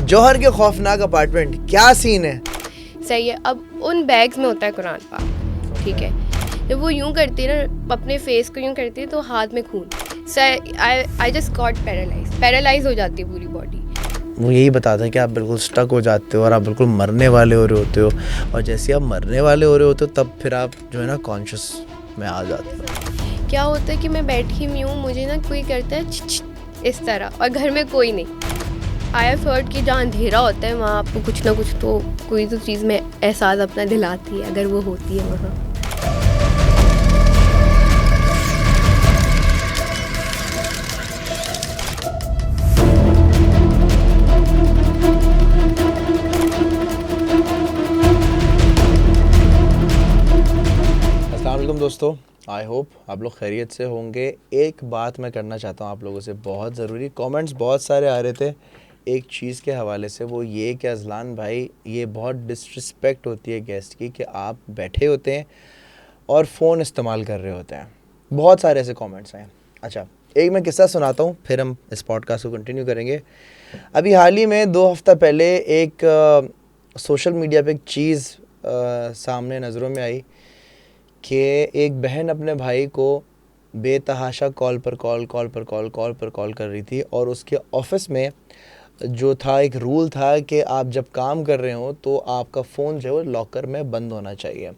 जौहर के खौफनाक अपार्टमेंट, क्या सीन है? सही है। अब उन बैग्स में होता है कुरान पाक, ठीक है। जब वो यूं करती है ना, अपने फेस को यूं करती है तो हाथ में खून। आई जस्ट गॉट पैरालाइज हो जाती है पूरी बॉडी। वो यही बताता है कि आप बिल्कुल स्टक हो जाते हो और आप बिल्कुल मरने वाले हो रहे होते हो, और जैसे आप मरने वाले हो रहे होते हो तब फिर आप जो है ना कॉन्शियस में आ जाते हो। क्या होता है कि मैं बैठी हुई हूँ, मुझे ना कोई करता है इस तरह, और घर में कोई नहीं। आई हैव हर्ड कि जहाँ अंधेरा होता है वहाँ आपको कुछ ना कुछ तो कोई तो चीज़ में एहसास अपना दिलाती है, अगर वो होती है वहाँ। अस्सलाम वालेकुम दोस्तों, आई होप आप लोग खैरियत से होंगे। एक बात मैं करना चाहता हूँ आप लोगों से, बहुत ज़रूरी। कमेंट्स बहुत सारे आ रहे थे एक चीज़ के हवाले से, वो ये कि अज़लान भाई ये बहुत डिसरिस्पेक्ट होती है गेस्ट की कि आप बैठे होते हैं और फ़ोन इस्तेमाल कर रहे होते हैं। बहुत सारे ऐसे कमेंट्स हैं। अच्छा, एक मैं किस्सा सुनाता हूँ, फिर हम इस पॉडकास्ट को कंटिन्यू करेंगे। अभी हाल ही में 2 हफ्ता पहले एक सोशल मीडिया पे एक चीज़ सामने नज़रों में आई कि एक बहन अपने भाई को बेतहाशा कॉल पर कॉल कर रही थी, और उसके ऑफिस में जो था एक रूल था कि आप जब काम कर रहे हो तो आपका फ़ोन जो है वो लॉकर में बंद होना चाहिए।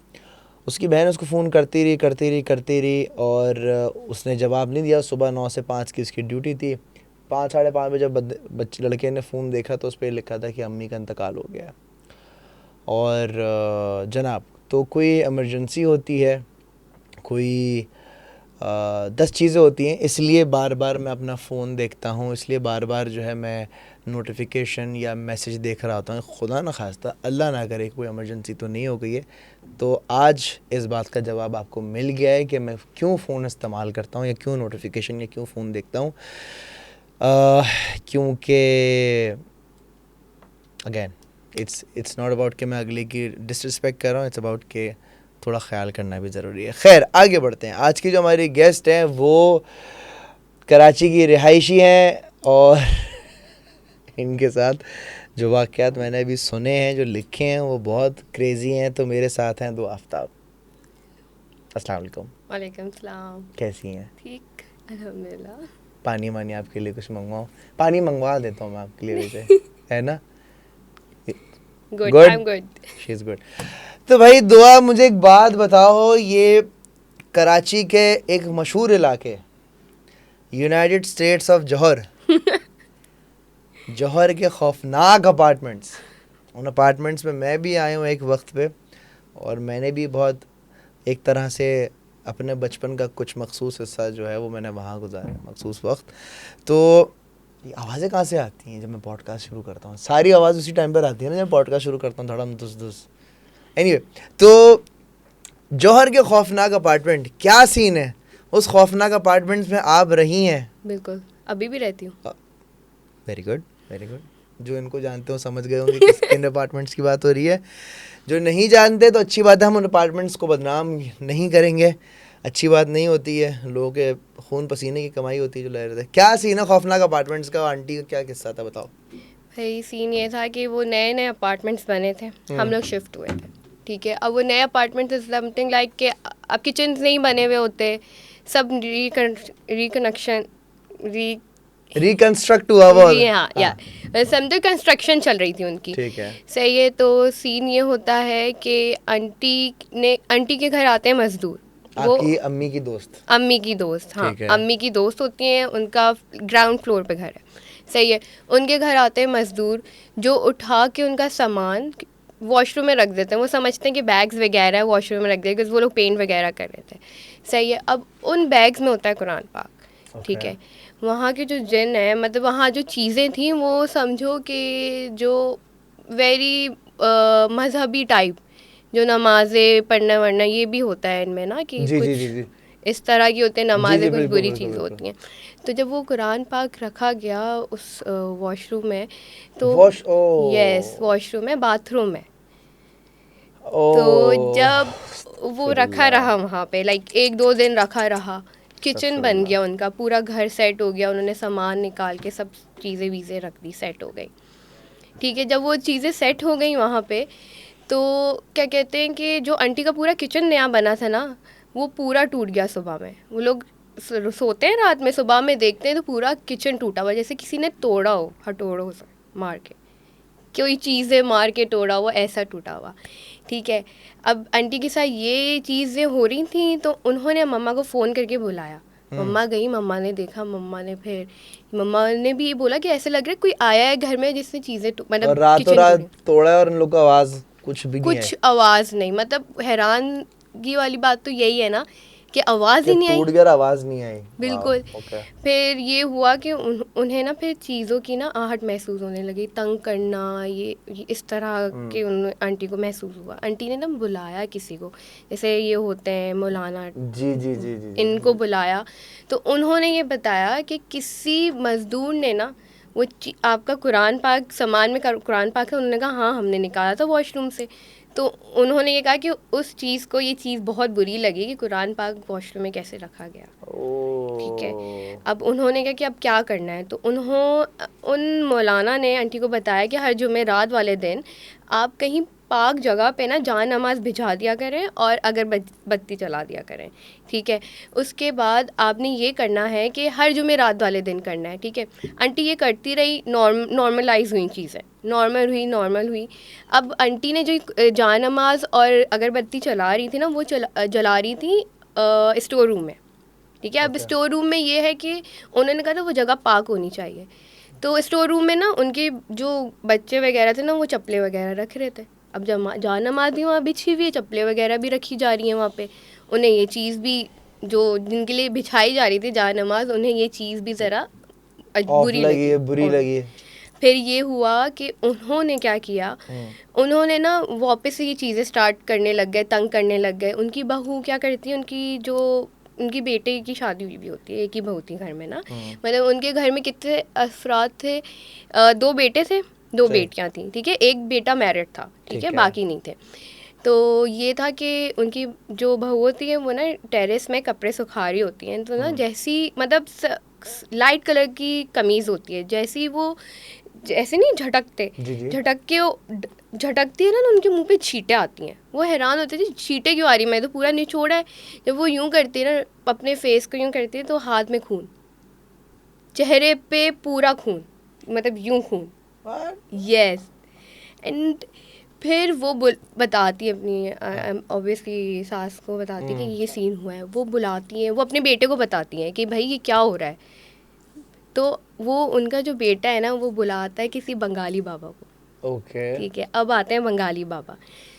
उसकी बहन उसको फ़ोन करती रही और उसने जवाब नहीं दिया। सुबह 9 से 5 की उसकी ड्यूटी थी। 5 साढ़े 5 बजे जब बच्चे लड़के ने फ़ोन देखा तो उस पर लिखा था कि अम्मी का इंतकाल हो गया। और जनाब, तो कोई इमरजेंसी होती है, कोई 10 चीज़ें होती हैं, इसलिए बार बार मैं अपना फ़ोन देखता हूँ, इसलिए बार बार जो है मैं नोटिफिकेशन या मैसेज देख रहा होता हूँ। खुदा न खास्ता, अल्लाह ना करे कोई इमरजेंसी तो नहीं हो गई है। तो आज इस बात का जवाब आपको मिल गया है कि मैं क्यों फ़ोन इस्तेमाल करता हूँ या क्यों नोटिफिकेशन या क्यों फ़ोन देखता हूँ। क्योंकि अगेन इट्स नॉट अबाउट कि मैं अगले की डिसरिस्पेक्ट कर रहा हूँ, इट्स अबाउट कि थोड़ा ख्याल करना भी ज़रूरी है। खैर, आगे बढ़ते हैं। आज की जो हमारी गेस्ट हैं वो कराची की रिहायशी हैं, और इनके साथ जो वाक़यात मैंने अभी सुने हैं, जो लिखे हैं, वो बहुत क्रेज़ी हैं। तो मेरे साथ हैं 2 आफ्ताब। अस्सलाम वालेकुम। वालेकुम सलाम। कैसी हैं? ठीक, अल्हम्दुलिल्लाह। पानी मानी आपके लिए कुछ मंगवाऊँ? पानी मंगवा देता हूँ मैं आपके लिए वैसे, है ना? Good, I am good. She is good. तो भाई दुआ, मुझे एक बात बताओ, ये कराची के एक मशहूर इलाके यूनाइटेड स्टेट्स ऑफ जौहर जौहर के खौफनाक अपार्टमेंट्स, उन अपार्टमेंट्स में मैं भी आया हूँ एक वक्त पे, और मैंने भी बहुत एक तरह से अपने बचपन का कुछ मखसूस हिस्सा जो है वो मैंने वहाँ गुजारा, मखसूस वक्त। तो ये आवाज़ें कहाँ से आती हैं जब मैं पॉडकास्ट शुरू करता हूँ? सारी आवाज़ उसी टाइम पर आती है ना जब पॉडकास्ट शुरू करता हूँ, धड़म धुस धुस। एनीवे, तो जौहर के खौफनाक अपार्टमेंट, क्या सीन है? उस खौफनाक अपार्टमेंट्स में आप रही हैं? बिल्कुल, अभी भी रहती हूँ। Very good, very good. जो इनको जानते हो समझ गए होंगे किस किन अपार्टमेंट्स की बात हो रही है। जो नहीं जानते तो अच्छी बात है, हम उन अपार्टमेंट्स को बदनाम नहीं करेंगे, अच्छी बात नहीं होती है, लोगों के खून पसीने की कमाई होती है जो ले रहे थे। क्या सीन है खौफनाक अपार्टमेंट्स का? आंटी का क्या किस्सा था, बताओ। भाई सीन ये था कि वो नए नए अपार्टमेंट्स बने थे, हम लोग शिफ्ट हुए थे, ठीक है। अब वो नए अपार्टमेंट्स इज समथिंग लाइक कि अब किचन नहीं बने हुए होते, सब रिकनेक्शन रिकंस्ट्रक्ट हुआ वो? हाँ या समथिंग कंस्ट्रक्शन चल रही थी उनकी। ठीक है। सही है। तो सीन ये होता है कि आंटी के घर आते हैं मजदूर। वो आपकी अम्मी की दोस्त? अम्मी की दोस्त, हाँ, ठीक है। अम्मी की दोस्त होती हैं, उनका ग्राउंड फ्लोर पे घर है। सही है। उनके घर आते हैं मज़दूर, जो उठा के उनका सामान वॉशरूम में रख देते हैं। वो समझते हैं कि बैग्स वगैरह वॉशरूम में रख देते, बिकॉज वो लोग पेंट वगैरह कर रहे थे। सही है। अब उन बैग्स में होता है कुरान पाक, ठीक है। वहाँ के जो जिन है, मतलब वहाँ जो चीज़ें थी वो समझो कि जो वेरी मजहबी टाइप, जो नमाज़ें पढ़ना वढ़ना ये भी होता है इनमें ना, कि जी कुछ जी जी जी इस तरह की होते हैं नमाज़ें, कुछ बिल्कुल बुरी बिल्कुल चीज़ें बिल्कुल। होती हैं। तो जब वो कुरान पाक रखा गया उस वॉशरूम में, तो यस, वॉशरूम में, बाथरूम में, तो जब वो रखा रहा वहाँ पे, लाइक 1-2 दिन रखा रहा, किचन बन गया उनका, पूरा घर सेट हो गया, उन्होंने सामान निकाल के सब चीज़ें वीज़ें रख दी, सेट हो गई। ठीक है, जब वो चीज़ें सेट हो गई वहाँ पे, तो क्या कहते हैं कि जो आंटी का पूरा किचन नया बना था ना, वो पूरा टूट गया सुबह में। वो लोग सोते हैं रात में, सुबह में देखते हैं तो पूरा किचन टूटा हुआ, जैसे किसी ने तोड़ा हो हथौड़ों से मार के, कोई चीज़ें मार के तोड़ा हुआ, ऐसा टूटा हुआ। ठीक है, अब आंटी के साथ ये चीज़ें हो रही थी तो उन्होंने मम्मा को फ़ोन करके बुलाया। मम्मा गई, मम्मा ने देखा, मम्मा ने भी ये बोला कि ऐसे लग रहा है कोई आया है घर में जिसने चीज़ें और मतलब रातों किचन रात तोड़ी। तोड़ा है और इन लोग का आवाज कुछ भी नहीं है कुछ आवाज़ नहीं, मतलब हैरानगी वाली बात तो यही है ना कि आवाज़ कि ही नहीं आई। टूट गया और आवाज नहीं आई। बिल्कुल। ओके। फिर ये हुआ कि उन्हें ना फिर चीज़ों की ना आहट महसूस होने लगी, तंग करना, ये इस तरह के उन आंटी को महसूस हुआ। आंटी ने ना बुलाया किसी को, जैसे ये होते हैं मौलाना, जी जी जी जी जी। इनको बुलाया। तो उन्होंने ये बताया कि किसी मज़दूर ने ना वो आपका कुरान पाक सामान में कुरान पाक है, उन्होंने कहा हाँ हमने निकाला था वॉशरूम से। तो उन्होंने ये कहा कि उस चीज़ को ये चीज़ बहुत बुरी लगी कि कुरान पाक वॉशरूम में कैसे रखा गया। ठीक है, अब उन्होंने कहा कि अब क्या करना है। तो उन मौलाना ने आंटी को बताया कि हर जुमेरात वाले दिन आप कहीं पाक जगह पे ना जान नमाज भिजा दिया करें और अगर बत्ती चला दिया करें। ठीक है, उसके बाद आपने ये करना है कि हर जुमेरात वाले दिन करना है। ठीक है, आंटी ये करती रही, नॉर्मलाइज हुई चीज़ें, नॉर्मल हुई। अब आंटी ने जो जान नमाज और अगरबत्ती चला रही थी ना, वो जला रही थी स्टोर रूम में। ठीक है, अब Okay. स्टोर रूम में ये है कि उन्होंने कहा था वो जगह पाक होनी चाहिए। तो स्टोर रूम में ना उनके जो बच्चे वगैरह थे ना, वो चप्पलें वगैरह रख रहे थे। अब जान नमाज भी वहाँ बिछी हुई है, चप्पलें वगैरह भी रखी जा रही हैं वहाँ पे। उन्हें ये चीज़ भी, जो जिनके लिए बिछाई जा रही थी जान नमाज, उन्हें ये चीज़ भी ज़रा ऑफ बुरी लगी लगी। है, बुरी और लगी है। फिर ये हुआ कि उन्होंने क्या किया, उन्होंने ना वापस से ये चीज़ें स्टार्ट करने लग गए, तंग करने लग गए। उनकी बहू क्या करती है, उनकी बेटे की शादी हुई भी होती है, एक ही बहू थी घर में ना, मतलब उनके घर में कितने अफराद थे, 2 बेटे थे, 2 सही। बेटियां थी। ठीक है, एक बेटा मैरिड था। ठीक है, बाकी नहीं थे। तो ये था कि उनकी जो बहू होती है वो ना टेरेस में कपड़े सुखा रही होती हैं, तो ना जैसी मतलब लाइट कलर की कमीज़ होती है, जैसी वो जैसे नहीं झटकते, जी जी। झटकती है ना, उनके मुंह पे छींटे आती हैं। वो हैरान होते थे छींटे क्यों आ रही, मैं तो पूरा निचोड़ा है। जब वो यूं करती है ना, अपने फेस को यूं करती है, तो हाथ में खून, चेहरे पे पूरा खून, मतलब यूं खून। यस। एंड फिर वो बताती है अपनी ऑब्वियसली सास को, बताती है कि ये सीन हुआ है। वो बुलाती है, वो अपने बेटे को बताती हैं कि भाई ये क्या हो रहा है। तो वो उनका जो बेटा है ना, वो बुलाता है किसी बंगाली बाबा को। ओके। ठीक है, अब आते हैं बंगाली बाबा।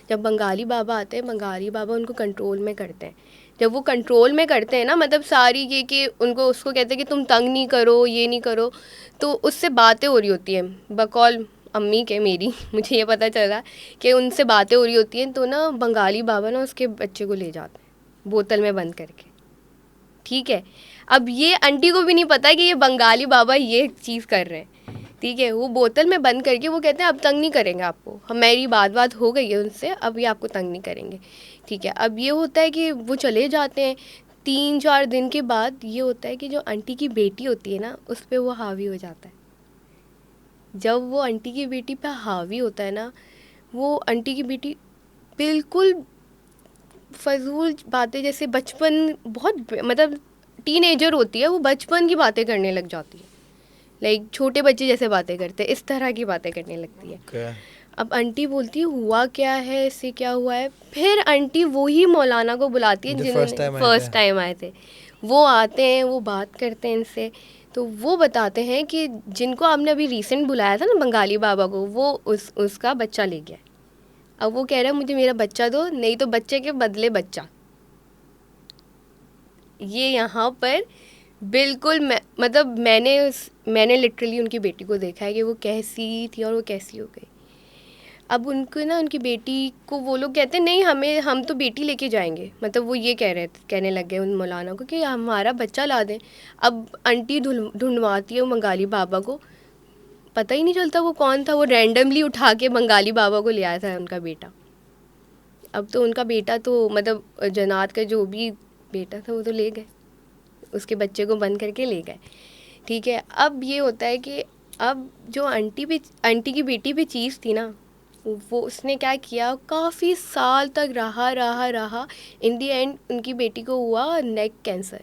जब बंगाली बाबा आते हैं, बंगाली बाबा उनको कंट्रोल में करते हैं। जब वो कंट्रोल में करते हैं ना, मतलब सारी ये कि उसको कहते हैं कि तुम तंग नहीं करो, ये नहीं करो, तो उससे बातें हो रही होती हैं बकौल अम्मी के मेरी मुझे ये पता चला कि उनसे बातें हो रही होती हैं। तो ना बंगाली बाबा ना उसके बच्चे को ले जाते हैं बोतल में बंद करके। ठीक है, अब ये आंटी को भी नहीं पता कि ये बंगाली बाबा ये चीज़ कर रहे हैं। ठीक है, वो बोतल में बंद करके वो कहते हैं अब तंग नहीं करेंगे आपको, हमारी बात हो गई है उनसे, अब ये आपको तंग नहीं करेंगे। ठीक है, अब ये होता है कि वो चले जाते हैं। 3-4 दिन के बाद ये होता है कि जो आंटी की बेटी होती है ना, उस पर वो हावी हो जाता है। जब वो आंटी की बेटी पे हावी होता है ना, वो आंटी की बेटी बिल्कुल फजूल बातें, जैसे बचपन, बहुत मतलब टीनेजर होती है, वो बचपन की बातें करने लग जाती है, लाइक छोटे बच्चे जैसे बातें करते हैं, इस तरह की बातें करने लगती है। Okay. अब आंटी बोलती है हुआ क्या है, इससे क्या हुआ है। फिर आंटी वही मौलाना को बुलाती है जो जिन्होंने first time आए फर्स्ट थे। टाइम आए थे। वो आते हैं, वो बात करते हैं इनसे। तो वो बताते हैं कि जिनको आपने अभी रिसेंट बुलाया था ना, बंगाली बाबा को, वो उसका बच्चा ले गया। अब वो कह रहा है मुझे मेरा बच्चा दो, नहीं तो बच्चे के बदले बच्चा। ये यहाँ पर बिल्कुल मतलब मैंने लिटरली उनकी बेटी को देखा है कि वो कैसी थी और वो कैसी हो गई। अब उनको ना, उनकी बेटी को वो लोग कहते हैं नहीं, हम तो बेटी लेके जाएंगे, मतलब वो ये कहने लग गए उन मौलाना को कि हमारा बच्चा ला दें। अब आंटी ढूंढवाती है बंगाली बाबा को, पता ही नहीं चलता वो कौन था, वो रैंडमली उठा के बंगाली बाबा को ले आया था उनका बेटा। अब तो उनका बेटा तो मतलब जन्नत का जो भी बेटा था वो तो ले गए, उसके बच्चे को बंद करके ले गए। ठीक है, अब ये होता है कि अब जो आंटी की बेटी पे चीज़ थी ना, वो उसने क्या किया, काफ़ी साल तक रहा इन दी एंड उनकी बेटी को हुआ नेक कैंसर।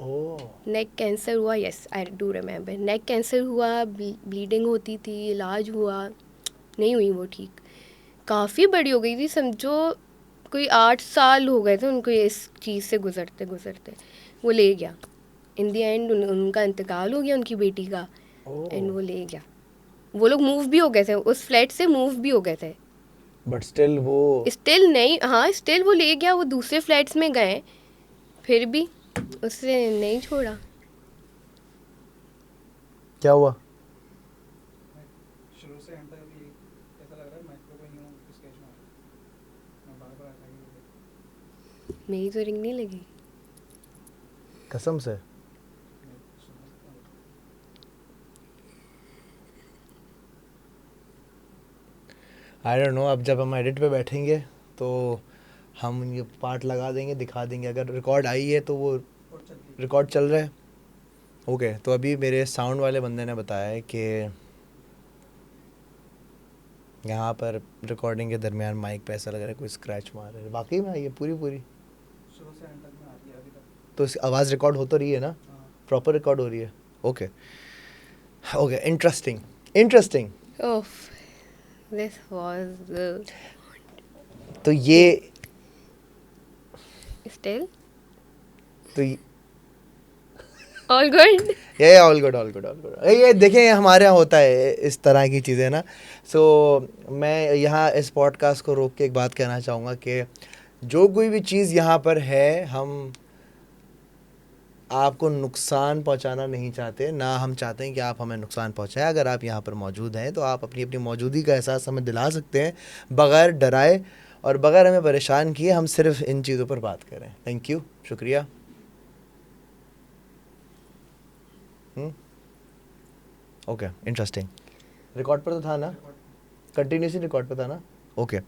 ओह, नेक कैंसर हुआ, yes I do remember, neck cancer हुआ, ब्लीडिंग होती थी, इलाज हुआ, नहीं हुई वो ठीक, काफ़ी बड़ी हो गई थी समझो, कोई 8 साल हो गए थे उनको इस चीज़ से गुजरते गुजरते। वो ले गया इन दी एंड, उनका इंतकाल हो गया उनकी बेटी का, एंड वो ले गया। वो लोग मूव भी हो गए थे, उस फ्लैट से मूव भी हो गए थे, बट स्टिल वो स्टिल नहीं, हाँ स्टिल वो ले गया, वो दूसरे फ्लैट्स में गए, फिर भी उससे नहीं छोड़ा। क्या हुआ? शुरू से एंड तक अभी ऐसा लग रहा है माइक्रो को यूं स्केच मार, मैं बार बार आता ही मेरी तो रिंग नहीं लगी। कसम से? मैं सुना सकता हूँ। आई डोंट नो, अब जब हम एडिट पे बैठेंगे तो हम ये पार्ट लगा देंगे, दिखा देंगे। अगर रिकॉर्ड आई है तो वो और चल रही है। रिकॉर्ड चल रहा है। ओके, तो अभी मेरे साउंड वाले बंदे ने बताया है कि यहाँ पर रिकॉर्डिंग के दरमियान माइक पे ऐसा लग रहा है कोई स्क्रैच मार रहा है। वाकई में आई है पूरी पूरी? शुरू से एंड तक में आती है अभी तक। तो इसकी आवाज़ रिकॉर्ड हो तो रही है ना? हाँ, प्रॉपर रिकॉर्ड हो रही है? Okay okay, interesting interesting. Of, this was तो ये स्टिल तो ऑल गुड। ये all good all good all good. ये देखें, हमारे यहाँ होता है इस तरह की चीज़ें ना। सो मैं यहाँ इस पॉडकास्ट को रोक के एक बात कहना चाहूँगा कि जो कोई भी चीज़ यहाँ पर है, हम आपको नुकसान पहुँचाना नहीं चाहते, ना हम चाहते हैं कि आप हमें नुकसान पहुँचाएं। अगर आप यहाँ पर मौजूद हैं तो आप अपनी अपनी मौजूदगी का एहसास हमें दिला सकते हैं, बग़ैर डराए और बग़ैर हमें परेशान किए। हम सिर्फ इन चीज़ों पर बात करें। थैंक यू, शुक्रिया। Okay, interesting. रिकॉर्ड पर तो था ना? कंटिन्यूसली रिकॉर्ड पे था ना? ओके,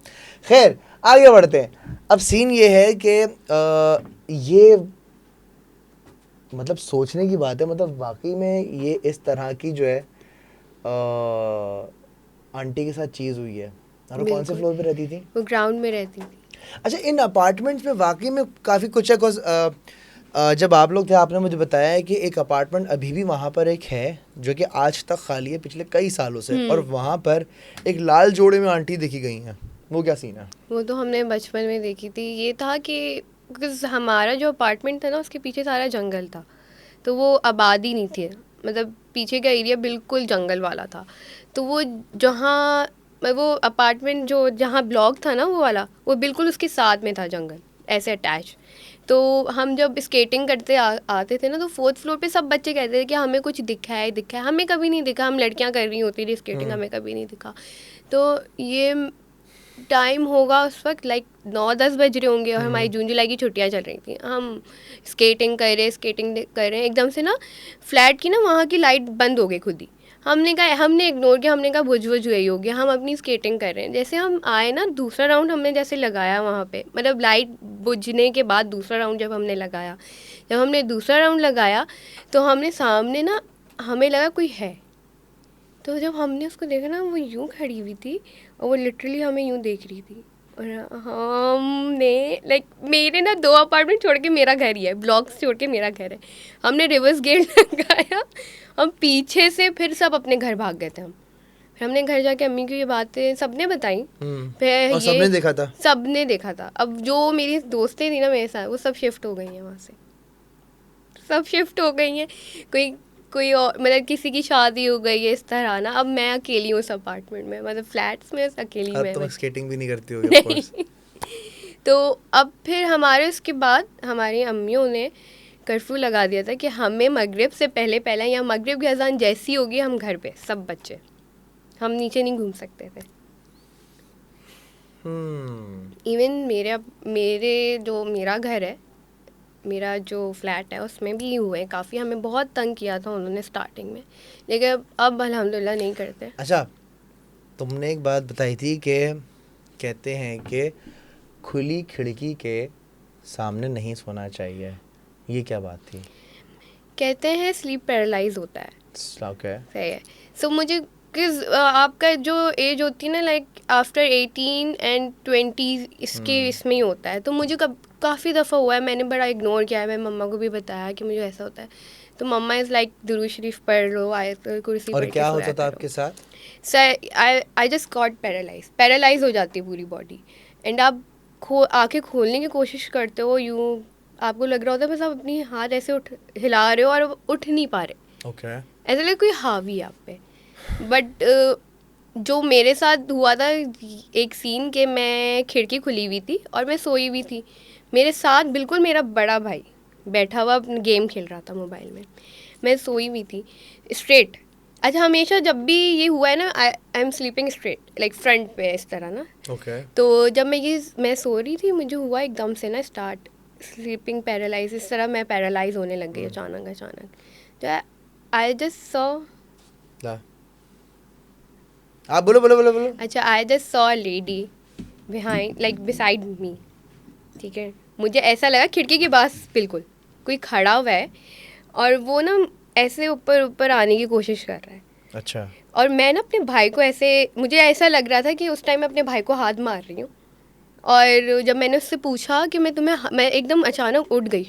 खैर आगे बढ़ते हैं। अब सीन ये है कि ये मतलब सोचने की बात है, मतलब वाकई में ये इस तरह की जो है आंटी के साथ चीज़ हुई है। और वो कौन से बिल्कुल। फ्लोर पे रहती थी? वो ग्राउंड में रहती थी। अच्छा, इन अपार्टमेंट्स में वाकई में काफ़ी कुछ है। जब आप लोग थे, आपने मुझे बताया है कि एक अपार्टमेंट अभी भी वहाँ पर एक है जो कि आज तक खाली है पिछले कई सालों से, और वहाँ पर एक लाल जोड़े में आंटी देखी गई हैं। वो क्या सीन है? वो तो हमने बचपन में देखी थी। ये था कि बिकॉज हमारा जो अपार्टमेंट था ना, उसके पीछे सारा जंगल था, तो वो आबादी नहीं थी, मतलब पीछे का एरिया बिल्कुल जंगल वाला था। तो वो जहाँ वो अपार्टमेंट जो जहाँ ब्लॉक था ना वो वाला, वो बिल्कुल उसके साथ में था जंगल, ऐसे अटैच। तो हम जब स्केटिंग करते आते थे ना, तो 4th फ्लोर पे सब बच्चे कहते थे कि हमें कुछ दिखा है, हमें कभी नहीं दिखा। हम लड़कियां कर रही होती थी स्केटिंग, हमें कभी नहीं दिखा। तो ये टाइम होगा उस वक्त लाइक 9-10 बज रहे होंगे, और हमारी जून जुलाई की छुट्टियां चल रही थी। हम स्केटिंग कर रहे हैं, एकदम से ना फ्लैट की ना वहाँ की लाइट बंद हो गई खुद ही। हमने इग्नोर किया, हमने कहा बुझ गई होगी, हम अपनी स्केटिंग कर रहे हैं। जैसे हम आए ना, दूसरा राउंड हमने जैसे लगाया वहाँ पे, मतलब लाइट बुझने के बाद दूसरा राउंड जब हमने दूसरा राउंड लगाया, तो हमने सामने ना, हमें लगा कोई है। तो जब हमने उसको देखा ना, वो यूं खड़ी हुई थी और वो लिटरली हमें यूं देख रही थी। और हमने लाइक, मेरे ना 2 अपार्टमेंट छोड़ के मेरा घर ही है, ब्लॉक्स छोड़ के मेरा घर है। हमने रिवर्स गेट लगाया, हम पीछे से फिर सब अपने घर भाग गए थे। फिर हमने घर जाके अम्मी को ये बातें सबने बताई। फिर और सबने देखा था? सबने देखा था। अब जो मेरी दोस्तें थी ना मेरे साथ, वो सब शिफ्ट हो गई हैं वहाँ से, सब शिफ्ट हो गई हैं। कोई कोई और, मतलब किसी की शादी हो गई है इस तरह ना। अब मैं अकेली हूँ उस अपार्टमेंट में, मतलब फ्लैट्स में अकेली अब मैं तुम बची। स्केटिंग भी नहीं करती होगी ऑफ कोर्स। तो अब फिर हमारे उसके बाद हमारी अम्मियों ने कर्फ्यू लगा दिया था कि हमें मगरिब से पहले पहले, या मगरिब की अजान जैसी होगी, हम घर पे सब बच्चे, हम नीचे नहीं घूम सकते थे। इवन मेरा घर है, मेरा जो फ्लैट है उसमें भी हुए काफ़ी, हमें बहुत तंग किया था उन्होंने स्टार्टिंग में, लेकिन अब अल्हम्दुलिल्लाह नहीं करते। अच्छा, तुमने एक बात बताई थी कि कहते हैं कि खुली खिड़की के सामने नहीं सोना चाहिए। ये क्या बात थी? कहते हैं स्लीप पैरालाइज होता है। ओके सही है. सो मुझे किस आपका जो एज होती है ना लाइक आफ्टर 18 एंड 20 इसके इसमें ही होता है. तो मुझे काफ़ी दफ़ा हुआ है, मैंने बड़ा इग्नोर किया है. मैं मम्मा को भी बताया कि मुझे ऐसा होता है. तो मम्मा इज़ लाइक दुरूद शरीफ पढ़ लो, आयत कुर्सी और पढ़ के क्या सोया होता था करो. आपके साथ? Sir I just got paralyse हो जाती है पूरी बॉडी. एंड आप आंखें खोलने की कोशिश करते हो, यूँ आपको लग रहा होता है बस आप अपनी हाथ ऐसे हिला रहे हो और उठ नहीं पा रहे. ओके. ऐसा लगे कोई हावी है आप पे. बट जो मेरे साथ हुआ था एक सीन के मैं खिड़की खुली हुई थी और मैं सोई हुई थी. मेरे साथ बिल्कुल मेरा बड़ा भाई बैठा हुआ गेम खेल रहा था मोबाइल में. मैं सोई हुई थी स्ट्रेट. अच्छा, हमेशा जब भी ये हुआ है ना, I am sleeping straight like front पे इस तरह ना. ओके. तो जब मैं सो रही थी, मुझे हुआ एकदम से ना स्टार्ट स्लीपिंग पैरालाइज. इस तरह मैं पैरालाइज होने लग गई अचानक. तो आई जस्ट सॉ. आप बोलो. अच्छा, I just saw a lady behind like beside me. ठीक है, मुझे ऐसा लगा खिड़की के पास बिल्कुल कोई खड़ा हुआ है और वो ना ऐसे ऊपर ऊपर आने की कोशिश कर रहा है. अच्छा. और मैं ना अपने भाई को ऐसे, मुझे ऐसा लग रहा था कि उस टाइम मैं अपने भाई को हाथ मार रही हूँ. और जब मैंने उससे पूछा कि मैं एकदम अचानक उठ गई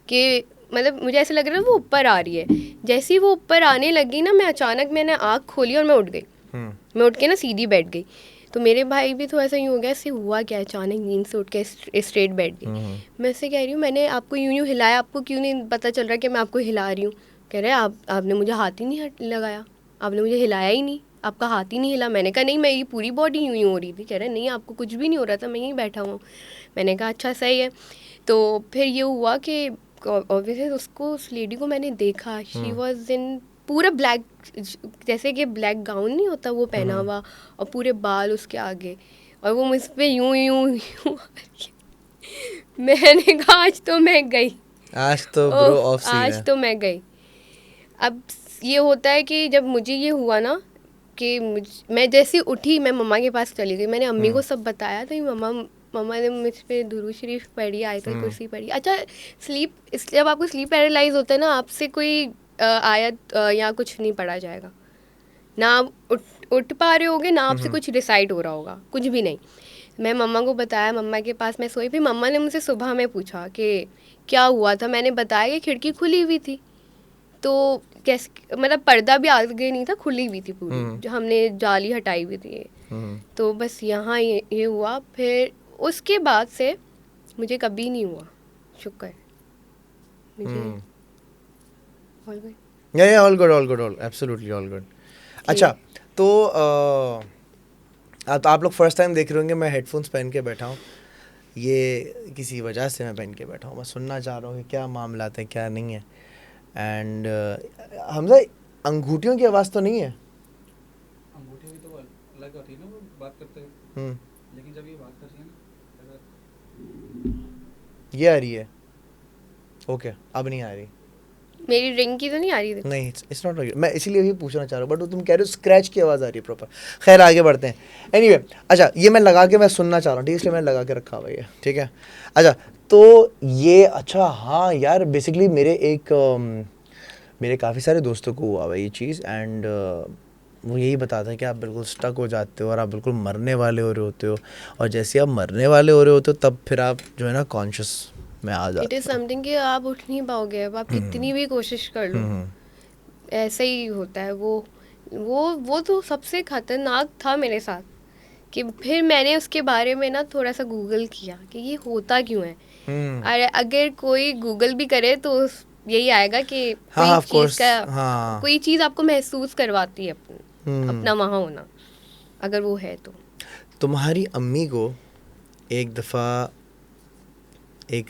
कि मतलब मुझे ऐसा लग रहा था वो ऊपर आ रही है. जैसे ही वो ऊपर आने लगी ना, मैंने आँख खोली और मैं उठ गई. मैं उठ के ना सीधी बैठ गई. तो मेरे भाई भी थोड़ा सा यूँ हो गया, ऐसे हुआ क्या, अचानक नींद से उठ के स्ट्रेट बैठ गई. मैं उससे कह रही हूँ मैंने आपको यूँ हिलाया, आपको क्यों नहीं पता चल रहा कि मैं आपको हिला रही हूँ. कह रहे आपने मुझे हाथ ही नहीं लगाया, आपने मुझे हिलाया ही नहीं, आपका हाथ ही नहीं हिला. मैंने कहा नहीं, मेरी पूरी बॉडी यूँ हो रही थी. कह रहे नहीं, आपको कुछ भी नहीं हो रहा था, मैं यहीं बैठा हूँ. मैंने कहा अच्छा सही है. तो फिर ये हुआ कि ऑब्वियसली उसको, उस लेडी को मैंने देखा. शी वॉज इन पूरा ब्लैक, जैसे कि ब्लैक गाउन नहीं होता वो पहना हुआ, और पूरे बाल उसके आगे, और वो मुझ पर यूँ यूँ यूँ. मैंने कहा आज तो मैं गई. आज तो ब्रो ऑफ सीन है. आज तो मैं गई. अब ये होता है कि जब मुझे ये हुआ ना कि मैं जैसे उठी, मैं मम्मा के पास चली गई. मैंने अम्मी को सब बताया, तो मम्मा ने मुझ पर दुरूद शरीफ पढ़ी, आयतल कुर्सी पढ़ी. अच्छा, जब आपको स्लीप पैरालाइज होता है ना, आपसे कोई आयत या कुछ नहीं पढ़ा जाएगा ना. आप उठ पा रहे होगे ना, आपसे कुछ डिसाइड हो रहा होगा, कुछ भी नहीं. मैं मम्मा को बताया, मम्मा के पास मैं सोई. फिर मम्मा ने मुझसे सुबह में पूछा कि क्या हुआ था. मैंने बताया कि खिड़की खुली हुई थी. तो कैसे, मतलब पर्दा भी आगे नहीं था, खुली हुई थी पूरी, जो हमने जाली हटाई हुई थी. तो बस यहाँ ये हुआ. फिर उसके बाद से मुझे कभी नहीं हुआ, शुक्र. मुझे all good. या all good absolutely all good. अच्छा, तो आप लोग फर्स्ट टाइम देख रहे होंगे मैं हेडफोन्स पहन के बैठा हूँ. ये किसी वजह से मैं पहन के बैठा हूँ. मैं सुनना चाह रहा हूँ कि क्या मामला है, क्या नहीं है. एंड हमजा, अंगूठियों की आवाज़ तो नहीं है? अंगूठी भी तो अलग होती है ना, वो बात करते हैं. लेकिन जब ये बात कर रही है ना, ये आ रही है. ओके, अब नहीं आ रही. मेरी रिंग की तो नहीं आ रही थी. नहीं, इट्स नॉट. मैं इसीलिए भी पूछना चाह रहा हूँ, बट तुम कह रहे हो स्क्रैच की आवाज़ आ रही है प्रॉपर. खैर आगे बढ़ते हैं. एनीवे, अच्छा ये मैं लगा के मैं सुनना चाह रहा हूँ, ठीक है, इसलिए मैंने लगा के रखा हुआ है. ठीक है. अच्छा, तो ये, अच्छा हाँ यार, बेसिकली मेरे काफ़ी सारे दोस्तों को हुआ हुआ ये चीज़. एंड वो यही बताता है कि आप बिल्कुल स्टक हो जाते हो और आप बिल्कुल मरने वाले हो रहे होते हो. और जैसे आप मरने वाले हो रहे होते हो, तब फिर आप जो है ना कॉन्शियस में आ जाते इट इज़ समथिंग कि आप उठ नहीं पाओगे. अब आप कितनी भी कोशिश कर लो, ऐसे ही होता है. वो तो सबसे खतरनाक था मेरे साथ. कि फिर मैंने उसके बारे में ना थोड़ा सा गूगल किया कि ये होता क्यों है. और अगर कोई गूगल भी करे तो यही आएगा कि हाँ, कोई चीज़ का, हाँ. कोई चीज़ आपको महसूस करवाती है अपना वहाँ होना, अगर वो है तो. तुम्हारी अम्मी को एक दफ़ा एक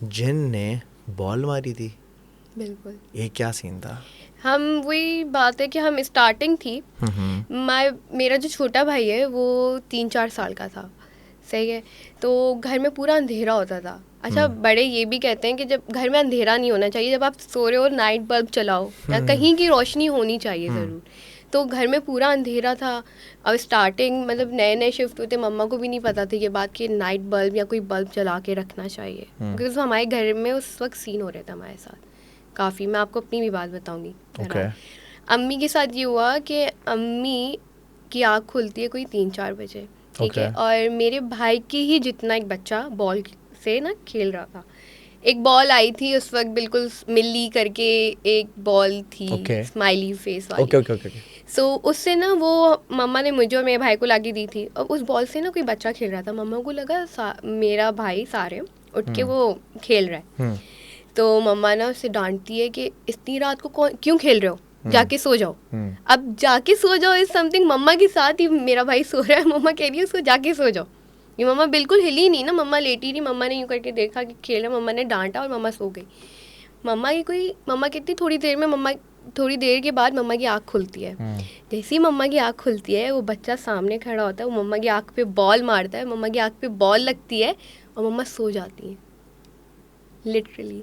जिन ने बॉल मारी थी. बिल्कुल. ये क्या सीन था? हम, वही बात है कि हम स्टार्टिंग थी. मेरा जो छोटा भाई है वो 3-4 साल का था. सही है. तो घर में पूरा अंधेरा होता था. अच्छा, बड़े ये भी कहते हैं कि जब घर में अंधेरा नहीं होना चाहिए, जब आप सो रहे हो नाइट बल्ब चलाओ, या कहीं की रोशनी होनी चाहिए ज़रूर. तो घर में पूरा अंधेरा था. अब स्टार्टिंग मतलब नए नए शिफ्ट हुए थे, मम्मा को भी नहीं पता थी ये बात कि नाइट बल्ब या कोई बल्ब जला के रखना चाहिए, क्योंकि हमारे घर में उस वक्त सीन हो रहे थे हमारे साथ. काफ़ी। मैं आपको अपनी भी बात बताऊंगी। Okay. अम्मी के साथ ये हुआ कि अम्मी की आँख खुलती है कोई 3-4 बजे, ठीक है, Okay. और मेरे भाई की ही जितना एक बच्चा बॉल से ना खेल रहा था। एक बॉल आई थी उस वक्त, बिल्कुल मिल्ली करके एक बॉल थी, Okay. स्माइली फेस वाली। Okay, okay, okay. सो उससे ना वो मम्मा ने मुझे और मेरे भाई को लाके दी थी, और उस बॉल से ना कोई बच्चा खेल रहा था। मम्मा को लगा मेरा भाई सारे उठ के वो खेल रहा है। तो मम्मा ना उससे डांटती है कि इतनी रात को क्यों खेल रहे हो, जाके सो जाओ। अब जाके सो जाओ इज समथिंग, मम्मा के साथ ही मेरा भाई सो रहा है, मम्मा कह रही है उसको जाके सो जाओ। ये मम्मा बिल्कुल हिली नहीं ना, मम्मा लेटी रही। मम्मा ने यूँ करके देखा कि खेल रहा, मम्मा ने डांटा और मम्मा सो गई। मम्मा कहती थोड़ी देर के बाद मम्मा की आँख खुलती है। जैसे ही मम्मा की आँख खुलती है, वो बच्चा सामने खड़ा होता है, वो मम्मा की आँख पे बॉल मारता है, मम्मा की आँख पे बॉल लगती है और मम्मा सो जाती हैं लिटरली।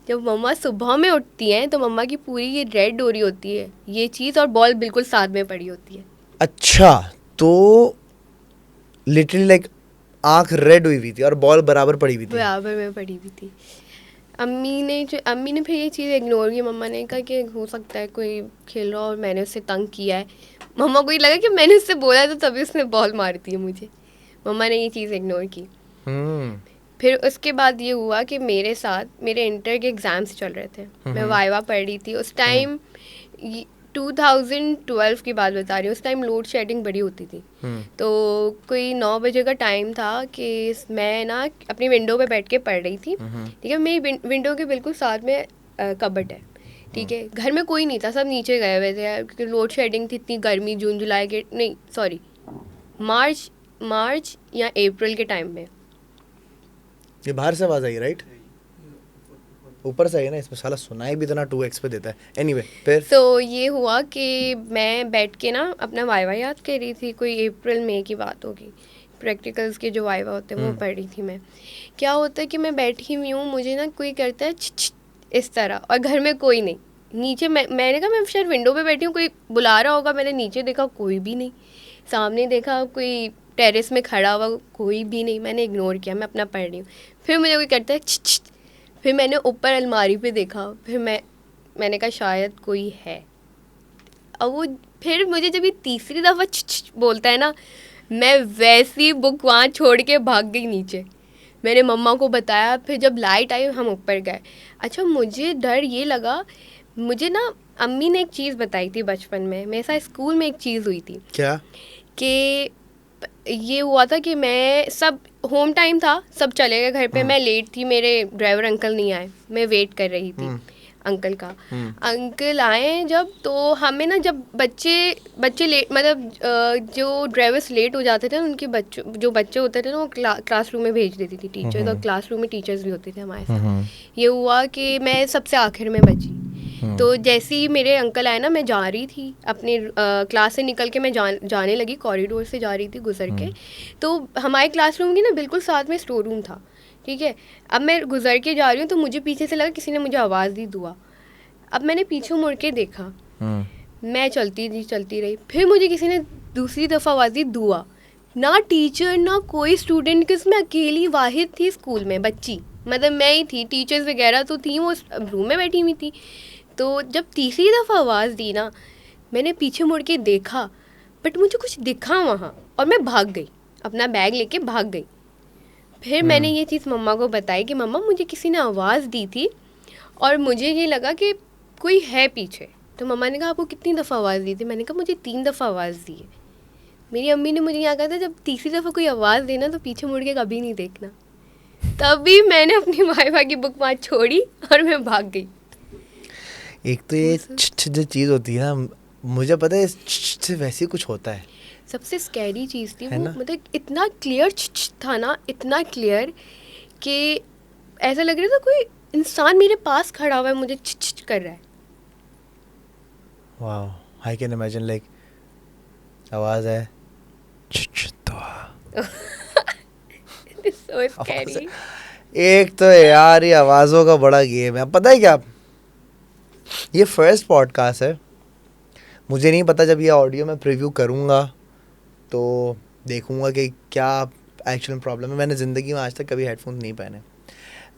जब मम्मा सुबह में उठती हैं तो मम्मा की पूरी ये रेड हो रही होती है ये चीज़, और बॉल बिल्कुल साथ में पड़ी होती है। अच्छा, तो लिटरली लाइक आँख रेड हुई हुई थी और बॉल बराबर पड़ी हुई थी। बराबर में पड़ी हुई थी। अम्मी ने फिर ये चीज़ इग्नोर की। मम्मा ने कहा कि हो सकता है कोई खेल रहा और मैंने उससे तंग किया है। मम्मा को ये लगा कि मैंने उससे बोला तो तभी उसने बॉल मार दी है मुझे। मम्मा ने ये चीज़ इग्नोर की। फिर उसके बाद ये हुआ कि मेरे साथ मेरे इंटर के एग्ज़ाम्स चल रहे थे, मैं वाइवा पढ़ रही थी उस टाइम। 2012 की बात बता रही हूँ। उस टाइम लोड शेडिंग बड़ी होती थी। तो कोई 9 बजे का टाइम था कि मैं ना अपनी विंडो पे बैठ के पढ़ रही थी, ठीक है। मेरी विंडो के बिल्कुल साथ में कबर्ड है, ठीक है। घर में कोई नहीं था, सब नीचे गए हुए थे क्योंकि लोड शेडिंग थी, इतनी गर्मी, जून जुलाई के नहीं सॉरी मार्च या अप्रैल के टाइम में। ये बाहर से आवाज़ आई राइट? ऊपर से आई ना, इसमें साला सुनाई भी इतना 2x पे देता है। एनीवे फिर तो ये हुआ कि मैं बैठ के ना अपना वाइवा याद कर रही थी। कोई अप्रैल मई की बात होगी, प्रैक्टिकल्स के जो वाइवा होते हैं वो पढ़ रही थी मैं। क्या होता है कि मैं बैठी हुई हूँ, मुझे ना कोई करता है छिछ इस तरह, और घर में कोई नहीं। नीचे मैंने कहा मैं शायद विंडो पे बैठी हूँ, कोई बुला रहा होगा। मैंने नीचे देखा कोई भी नहीं, सामने देखा कोई टेरेस में खड़ा हुआ, कोई भी नहीं। मैंने इग्नोर किया, मैं अपना पढ़ रही हूँ। फिर मुझे कोई करता है छिछ। फिर मैंने ऊपर अलमारी पे देखा, फिर मैंने कहा शायद कोई है। अब वो फिर मुझे जब ये तीसरी दफ़ा छिछ बोलता है ना, मैं वैसी बुक वहाँ छोड़ के भाग गई नीचे। मैंने मम्मा को बताया। फिर जब लाइट आई हम ऊपर गए। अच्छा, मुझे डर ये लगा, मुझे ना अम्मी ने एक चीज़ बताई थी बचपन में, मेरे साथ स्कूल में एक चीज़ हुई थी। क्या? कि ये हुआ था कि मैं सब होम टाइम था, सब चले गए घर पे, मैं लेट थी, मेरे ड्राइवर अंकल नहीं आए, मैं वेट कर रही थी अंकल का। अंकल आए जब, तो हमें ना जब बच्चे लेट, मतलब जो ड्राइवर्स लेट हो जाते थे उनके जो बच्चे होते थे ना वो क्लासरूम में भेज देती थी टीचर्स, और क्लासरूम में टीचर्स भी होते थे हमारे साथ। ये हुआ कि मैं सबसे आखिर में बची। तो जैसे ही मेरे अंकल आए ना, मैं जा रही थी अपने क्लास से निकल के, मैं जाने लगी, कॉरिडोर से जा रही थी गुजर के। तो हमारे क्लासरूम की ना बिल्कुल साथ में स्टोर रूम था, ठीक है। अब मैं गुजर के जा रही हूँ तो मुझे पीछे से लगा किसी ने मुझे आवाज़ दी, दुआ। अब मैंने पीछे मुड़ के देखा, मैं चलती रही। फिर मुझे किसी ने दूसरी दफ़ा आवाज़ दी, दुआ। ना टीचर ना कोई स्टूडेंट, किस मैं अकेली वाहिद थी स्कूल में, बच्ची, मतलब मैं ही थी। टीचर्स वगैरह तो थी, वो रूम में बैठी हुई थी। तो जब तीसरी दफ़ा आवाज़ दी ना, मैंने पीछे मुड़ के देखा, बट मुझे कुछ दिखा वहाँ, और मैं भाग गई, अपना बैग लेके भाग गई। फिर मैंने ये चीज़ मम्मा को बताई कि मम्मा मुझे किसी ने आवाज़ दी थी और मुझे ये लगा कि कोई है पीछे। तो मम्मा ने कहा आपको कितनी दफ़ा आवाज़ दी थी? मैंने कहा मुझे 3 दफ़ा आवाज़ दी है। मेरी अम्मी ने मुझे यहाँ कहा था जब तीसरी दफ़ा कोई आवाज़ देना तो पीछे मुड़ के कभी नहीं देखना। तभी मैंने अपनी वाइवा की बुक वहाँ छोड़ी और मैं भाग गई। एक तो ये जो चीज़ होती है ना, मुझे पता है से वैसे कुछ होता है। सबसे स्कैरी चीज़ थी वो, ना? मतलब इतना क्लियर था ना, इतना क्लियर कि ऐसा लग रहा था कोई इंसान मेरे पास खड़ा हुआ है, मुझे छिछ कर रहा है। Wow, I can imagine, like आवाज़ है So scary. एक तो यार ये आवाज़ों का बड़ा गेम है। पता है क्या, ये फर्स्ट पॉडकास्ट है, मुझे नहीं पता जब ये ऑडियो मैं प्रीव्यू करूँगा तो देखूँगा कि क्या एक्चुअल प्रॉब्लम है। मैंने ज़िंदगी में आज तक कभी हेडफोन नहीं पहने,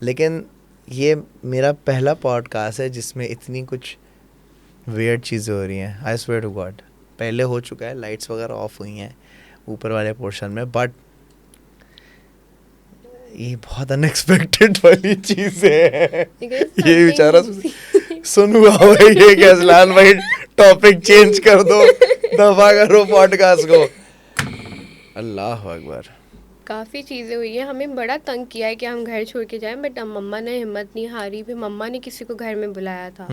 लेकिन ये मेरा पहला पॉडकास्ट है जिसमें इतनी कुछ वियर्ड चीज़ें हो रही हैं. I swear to God. पहले हो चुका है, लाइट्स वगैरह ऑफ हुई हैं ऊपर वाले पोर्शन में, बट ये बहुत अनएक्सपेक्टेड वाली चीज़ है. ये बेचारा सुन हुआ भाई, ये गजलान भाई टॉपिक चेंज कर दो, दफा करो पॉडकास्ट को. अल्लाह अकबर. काफ़ी चीज़ें हुई हैं. हमें बड़ा तंग किया है कि हम घर छोड़ के जाएं, बट अब मम्मा ने हिम्मत नहीं हारी. फिर मम्मा ने किसी को घर में बुलाया था.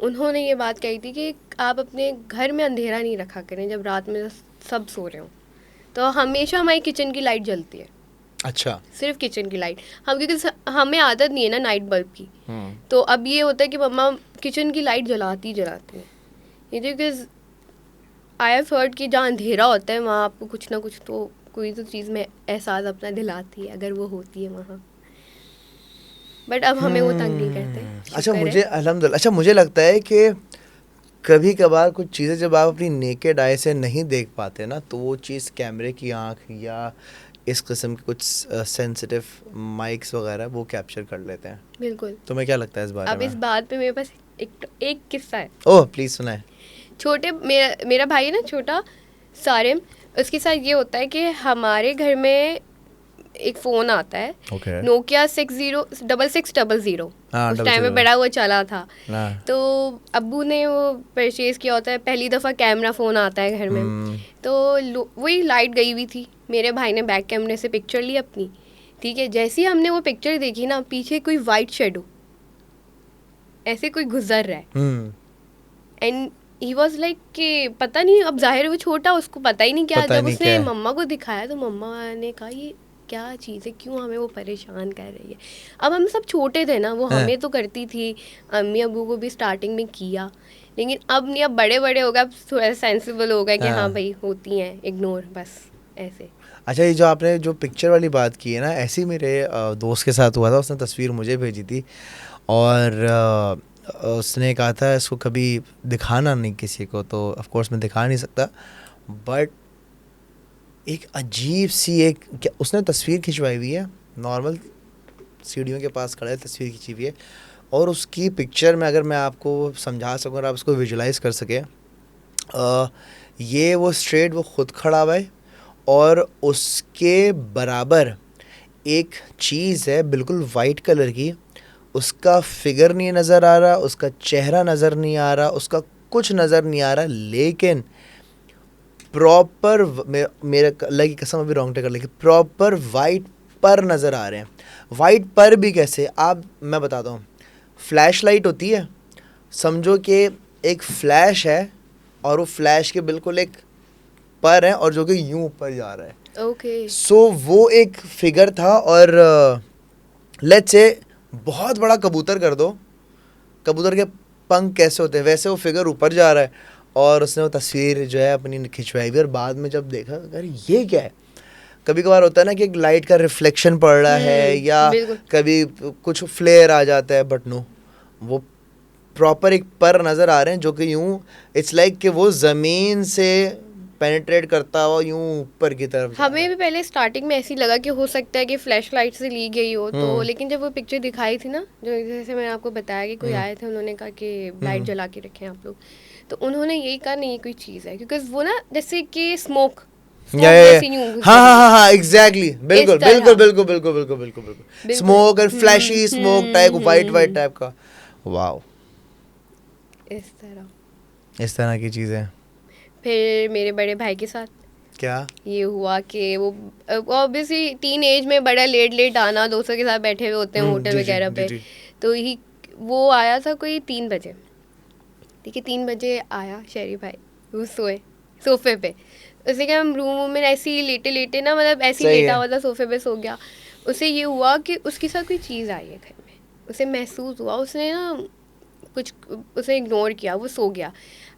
उन्होंने ये बात कही थी कि आप अपने घर में अंधेरा नहीं रखा करें जब रात में सब सो रहे हो. तो हमेशा हमारी किचन की लाइट जलती है. अच्छा. सिर्फ किचन की लाइट. हम क्योंकि हमें आदत नहीं है ना नाइट बल्ब की, तो अब ये होता है कि मम्मा किचन की लाइट जलाती हैं. ये बिकॉज आई हैव हर्ड कि जहाँ अंधेरा होता है वहाँ आपको कुछ ना कुछ तो कोई तो चीज़ में एहसास अपना दिलाती है, अगर वो होती है वहाँ. बट अब हमें वो तंग नहीं करते. अच्छा मुझे अल्हम्दुलिल्लाह, अच्छा मुझे लगता है कि कभी कभार कुछ चीज़ें जब आप अपनी नेकेड आई से नहीं देख पाते ना, तो वो चीज़ कैमरे की आँख या इस किस्म के कुछ सेंसिटिव माइक्स वगैरह वो कैप्चर कर लेते हैं. बिल्कुल. तुम्हें क्या लगता है इस बारे अब में? इस बात पे मेरे पास एक किस्सा है. ओह प्लीज़ सुनाए. छोटे मेरा भाई है ना छोटा सारिम, उसके साथ ये होता है कि हमारे घर में एक फ़ोन आता है, नोकिया 6600. उस टाइम में बड़ा वो चला था. तो अब्बू ने वो परचेज़ किया होता है, पहली दफ़ा कैमरा फ़ोन आता है घर में. तो वही लाइट गई हुई थी, मेरे भाई ने बैक कैमरे से पिक्चर ली अपनी. ठीक है, जैसे ही हमने वो पिक्चर देखी ना, पीछे कोई वाइट शेडो ऐसे कोई गुजर रहा है. एंड ही वॉज लाइक कि पता नहीं, अब जाहिर है वो छोटा, उसको पता ही नहीं क्या. जब उसने मम्मा को दिखाया तो मम्मा ने कहा ये क्या चीज़ है, क्यों हमें वो परेशान कर रही है. अब हम सब छोटे थे ना, वो हमें तो करती थी, अम्मी अबू को भी स्टार्टिंग में किया, लेकिन अब नहीं, अब बड़े बड़े हो गए, अब थोड़ा सेंसिबल हो गया कि हाँ भाई होती हैं, इग्नोर बस ऐसे. अच्छा, ये जो आपने जो पिक्चर वाली बात की है ना, ऐसे ही मेरे दोस्त के साथ हुआ था. उसने तस्वीर मुझे भेजी थी और उसने कहा था इसको कभी दिखाना नहीं किसी को, तो ऑफ कोर्स मैं दिखा नहीं सकता, बट एक अजीब सी एक क्या उसने तस्वीर खिंचवाई हुई है, नॉर्मल सीढ़ियों के पास खड़ा है, तस्वीर खिंची हुई है, और उसकी पिक्चर में अगर मैं आपको समझा सकूँ और आप उसको विजुलाइज कर सकें, ये वो स्ट्रेट वो खुद खड़ा हुआ है और उसके बराबर एक चीज़ है बिल्कुल वाइट कलर की, उसका फिगर नहीं नज़र आ रहा, उसका चेहरा नज़र नहीं आ रहा, उसका कुछ नज़र नहीं आ रहा, लेकिन प्रॉपर मेरे अल्लाह की कसम अभी रॉन्ग टेकर, लेकिन प्रॉपर वाइट पर नज़र आ रहे हैं. वाइट पर भी कैसे, आप मैं बताता हूँ. फ्लैश लाइट होती है, समझो कि एक फ्लैश है और वो फ्लैश के बिल्कुल एक पर है और जो कि यूं ऊपर जा रहा है. ओके. सो वो एक फिगर था और लेट्स से बहुत बड़ा कबूतर कर दो, कबूतर के पंख कैसे होते हैं वैसे वो फिगर ऊपर जा रहा है, और उसने वो तस्वीर जो है अपनी खिंचवाई हुई, और बाद में जब देखा अरे ये क्या है. कभी कभार होता है ना कि एक लाइट का रिफ्लेक्शन पड़ रहा है या कभी कुछ फ्लेयर आ जाता है, बट नो, वो प्रॉपर एक पर नज़र आ रहे हैं जो कि यूं इट्स लाइक कि वो ज़मीन से पेनिट्रेट करता हुआ यूं ऊपर की तरफ. हमें भी पहले स्टार्टिंग में ऐसी लगा कि हो सकता है कि फ्लैश लाइट से ली गई हो, तो लेकिन जब वो पिक्चर दिखाई थी ना, जो जैसे मैंने आपको बताया कि कोई आए थे, उन्होंने कहा कि लाइट जला के रखें आप लोग, तो उन्होंने यही कहा नहीं कोई चीज़ है, क्योंकि वो ना जैसे कि स्मोक हाँ एग्जैक्टली, बिल्कुल बिल्कुल बिल्कुल बिल्कुल बिल्कुल बिल्कुल बिल्कुल smoke and fleshy smoke type, white white type का. वाओ, इस तरह की चीज़ें. फिर मेरे बड़े भाई के साथ क्या ये हुआ कि वो ऑब्वियसली टीन एज में बड़ा लेट आना, दोस्तों के साथ बैठे हुए होते हैं होटल वगैरह पे, तो ही वो आया था कोई 3 बजे. ठीक है, 3 बजे आया शहरी भाई, वो सोए सोफे पे. उसे क्या हम रूम में ऐसे ही लेटे ना, मतलब ऐसे ही लेटा हुआ था सोफे पे, सो गया. उसे ये हुआ कि उसके साथ कोई चीज़ आई है घर में, उसे महसूस हुआ, उसने ना कुछ उसे इग्नोर किया, वो सो गया.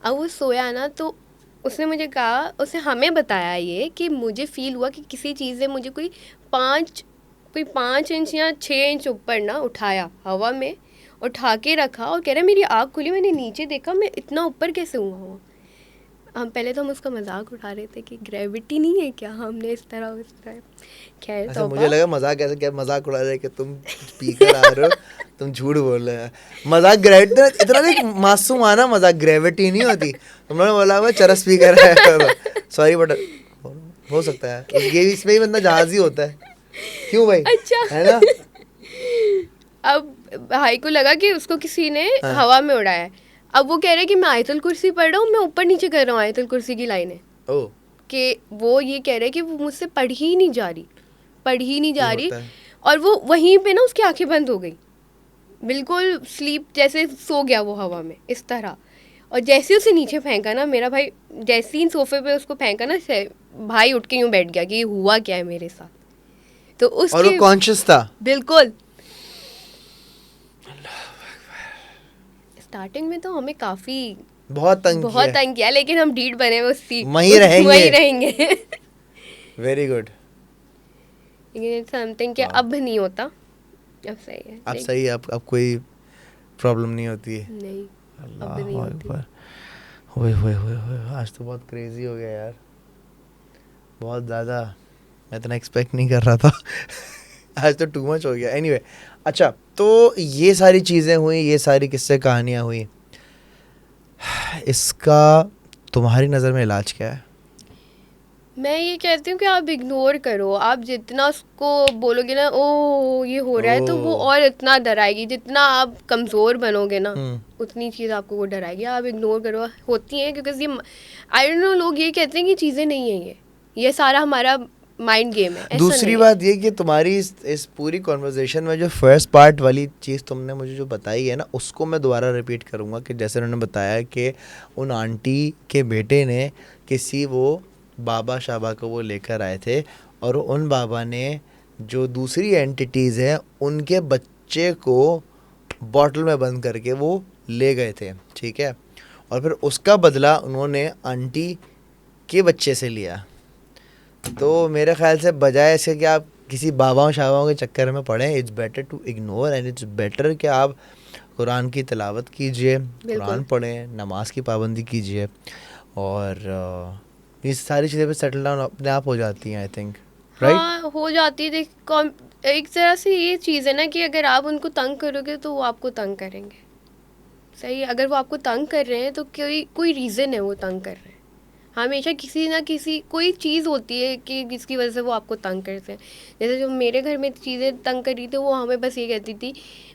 अब वो सोया ना, तो उसने मुझे कहा, उसने हमें बताया ये कि मुझे फील हुआ कि किसी चीज़ ने मुझे कोई 5 इंच या 6 इंच ऊपर ना उठाया, हवा में उठा के रखा, और कह रहा है मेरी आँख खुली, मैंने नीचे देखा, मैं इतना ऊपर कैसे हुआ. पहले तो हम उसका मजाक उठा रहे थे कि ग्रेविटी नहीं है क्या, हमने इस तरह उस तरह। खैर अच्छा, तो मुझे लगा मजाक ऐसे, क्या मजाक उड़ा रहे हैं कि तुम पी कर आ रहे हो, तुम झूठ बोल रहे हैं। मजाक ग्रेविटी इतना नहीं, मासूमाना मजाक, ग्रेविटी नहीं होती। तुम लोगों ने बोला हुआ चरस पी कर है, सॉरी बट हो सकता है ये इसमें ही बंदा जहाज ही होता है, क्यों भाई? अच्छा है ना? अब भाई को लगा कि उसको किसी ने हाँ। हवा में उड़ाया है। अब वो कह रहे कि मैं आयतुल कुर्सी पढ़ रहा हूँ, मैं ऊपर नीचे कर रहा हूँ आयतुल कुर्सी की लाइनें, ओ, कि वो ये कह रहे कि वो मुझसे पढ़ ही नहीं जा रही, पढ़ ही नहीं जा ये रही। होता है। और वो वहीं पे ना उसकी आंखें बंद हो गई, बिल्कुल स्लीप जैसे सो गया वो हवा में इस तरह। और जैसे उसे नीचे फेंका ना मेरा भाई, जैसे ही सोफे पे उसको फेंका ना, भाई उठ के यूं बैठ गया कि ये हुआ क्या है मेरे साथ। तो और उसके वो कॉन्शियस था? बिल्कुल। स्टार्टिंग में तो हमें काफी बहुत तंग बहुत किया। तंग किया, लेकिन हम डीड बने हुए उसी वहीं रहेंगे। वहीं रहेंगे। Very good. लेकिन समथिंग कि वाह। अब नहीं होता, अब सही है। अब सही है, अब कोई प्रॉब्लम नहीं होती है। नहीं, अब अल्लाह नहीं होती। अकबर। होए, आज तो बहुत क्रेजी हो गया यार, बहुत ज़्यादा। मैं इतना एक्सपेक्ट नहीं कर रहा था। आज तो टू मच हो गया। एनीवे, अच्छा तो ये सारी चीज़ें हुई, ये सारी किस्से कहानियाँ हुई, इसका तुम्हारी नज़र में इलाज क्या है? मैं ये कहती हूँ कि आप इग्नोर करो। आप जितना उसको बोलोगे ना ओ ये हो रहा है, तो वो ओह। और इतना डराएगी। जितना आप कमज़ोर बनोगे ना, हम्म। उतनी चीज़ आपको वो डराएगी। आप इग्नोर करो। होती हैं क्योंकि ये आई डोंट नो, लोग ये कहते हैं कि चीज़ें नहीं हैं, ये सारा हमारा माइंड गेम है। ऐसा दूसरी नहीं है। बात ये कि तुम्हारी इस पूरी कॉन्वर्जेशन में जो फर्स्ट पार्ट वाली चीज़ तुमने मुझे जो बताई है ना, उसको मैं दोबारा रिपीट करूँगा कि जैसे उन्होंने बताया कि उन आंटी के बेटे ने किसी वो बाबा शाबा को वो लेकर आए थे, और उन बाबा ने जो दूसरी एंटिटीज़ हैं उनके बच्चे को बॉटल में बंद करके वो ले गए थे, ठीक है, और फिर उसका बदला उन्होंने आंटी के बच्चे से लिया। तो मेरे ख्याल से बजाय ऐसे कि आप किसी बाबाओं शाबाओं के चक्कर में पड़ें, it's better to ignore, and it's better कि आप कुरान की तिलावत कीजिए, कुरान पढ़ें, नमाज की पाबंदी कीजिए, और ये सारी चीज़ें पे सेटल डाउन अपने आप हो जाती हैं, आई थिंक, राइट? हाँ हो जाती है। एक तरह से ये चीज़ है ना कि अगर आप उनको तंग करोगे तो वो आपको तंग करेंगे। सही है, अगर वो आपको तंग कर रहे हैं तो कोई रीज़न है वो तंग कर रहे हैं। हमेशा किसी ना किसी कोई चीज़ होती है कि जिसकी वजह से वो आपको तंग करते हैं। जैसे जो मेरे घर में चीज़ें तंग कर रही थी, वो हमें बस ये कहती थी,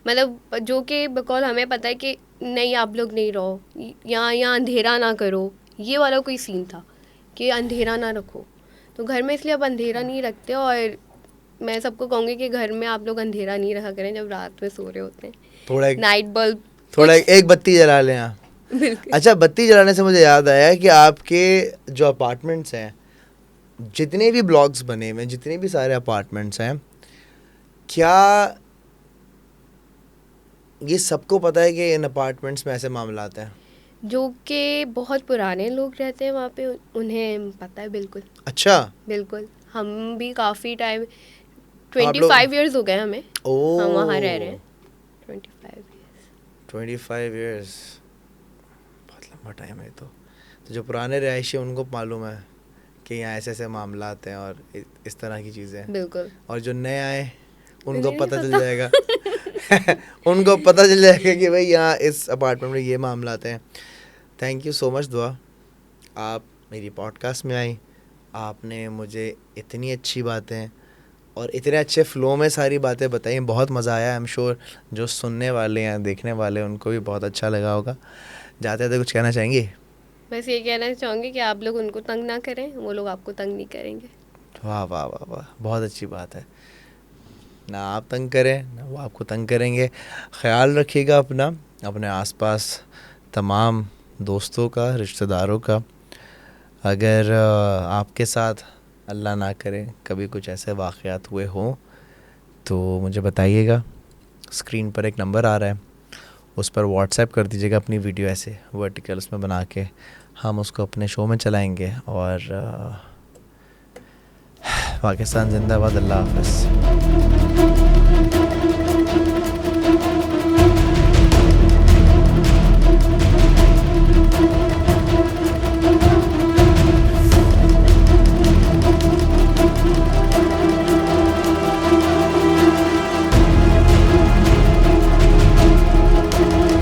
मतलब जो कि बकौल हमें पता है कि नहीं आप लोग नहीं रहो यहाँ अंधेरा ना करो, ये वाला कोई सीन था कि अंधेरा ना रखो। तो घर में इसलिए अब अंधेरा नहीं रखते। और मैं सबको कहूँगी कि घर में आप लोग अंधेरा नहीं रखा करें जब रात में सो रहे होते हैं। थोड़ा नाइट बल्ब थोड़ा एक बत्ती जला लें आप। बिल्कुल। अच्छा, बत्ती जलाने से मुझे याद आया कि आपके जो अपार्टमेंट्स हैं, जितने भी ब्लॉक्स बने हुए हैं, जितने भी सारे अपार्टमेंट्स हैं, क्या ये सबको पता है कि इन अपार्टमेंट्स में ऐसे मामला आता है? जो कि बहुत पुराने लोग रहते हैं वहाँ पे, उन्हें पता है। बिल्कुल अच्छा। बिल्कुल। हम भी काफ़ी टाइम, आप लोग 25 इयर्स हो गए हमें, ओह, हम वहाँ रह रहे हैं 25 इयर्स। 25 इयर्स बहुत लंबा टाइम है। तो जो पुराने रहायशी उनको मालूम है कि यहाँ ऐसे ऐसे मामला आते हैं और इस तरह की चीज़ें, बिल्कुल। और जो नए आए उनको उन्हें पता नहीं चल जाएगा। उनको पता चल जाएगा कि भाई यहाँ इस अपार्टमेंट में ये मामला आते हैं। थैंक यू सो मच दुआ, आप मेरी पॉडकास्ट में आई, आपने मुझे इतनी अच्छी बातें और इतने अच्छे फ़्लो में सारी बातें बताई, बहुत मज़ा आया। आई एम श्योर जो सुनने वाले हैं, देखने वाले हैं, उनको भी बहुत अच्छा लगा होगा। जाते जाते कुछ कहना चाहेंगे? बस ये कहना चाहूँगी कि आप लोग उनको तंग ना करें, वो लोग आपको तंग नहीं करेंगे। वाह वाह वाह वाह, बहुत अच्छी बात है। ना आप तंग करें ना वो आपको तंग करेंगे। ख़्याल रखिएगा अपना, अपने आसपास तमाम दोस्तों का, रिश्तेदारों का। अगर आपके साथ अल्लाह ना करे कभी कुछ ऐसे वाक़यात हुए हों तो मुझे बताइएगा। स्क्रीन पर एक नंबर आ रहा है, उस पर व्हाट्सएप कर दीजिएगा अपनी वीडियो ऐसे वर्टिकल उसमें बना के, हम उसको अपने शो में चलाएंगे। और पाकिस्तान जिंदाबाद, अल्लाह हाफ़िज़।